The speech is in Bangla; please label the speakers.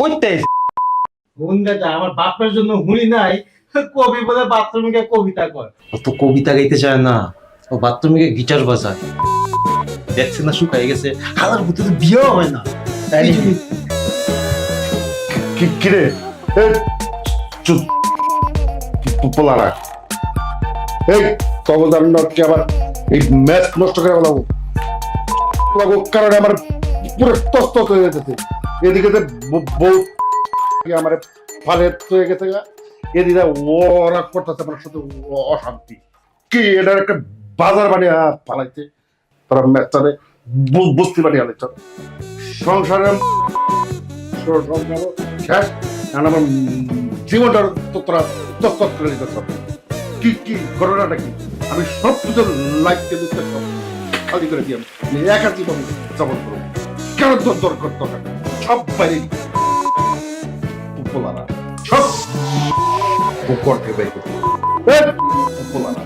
Speaker 1: কইতে
Speaker 2: হুন্ডাটা আমার বাপের জন্য হুঁড়ি নাই, কবি বলে বাথরুমে গিয়ে কবিতা কয়।
Speaker 1: ও তো কবিতা গাইতে চায় না, ও বাথরুমে গিয়ে গিটার বাজায়। দেখছে না শুকাই গেছে, হালার মধ্যে তো বিয়েও হয় না। তাই নাকি?
Speaker 3: কিরে চুপ পোলারা, এই তবদার নটকে আবার এই ম্যাচ নষ্ট করে বলাবো কারণে আমার পুরো তস্ত হয়ে যেতেছে। এদিকে বউ আমার ফালে হয়ে গেছে, এদিকে ওরা করতেছে আমার সাথে অশান্তি। কি এটার একটা বাজার বানিয়ে ফালাইছে তোরা ম্যাচটারে, বস্তি বানিয়ে আনিস সংসারে শেষ। আমার জীবনটা তোরা তস্ত করে দিতে কি কি ঘটনাটা কি? আমি সব কিছু লাইফকে দিতে সব খালি করে দিই। আমি একা জীবন যাপন করবো, কেন তোর দরকার দরকার সব বাইরে পোলারা সব করতে বাইরে পোলারা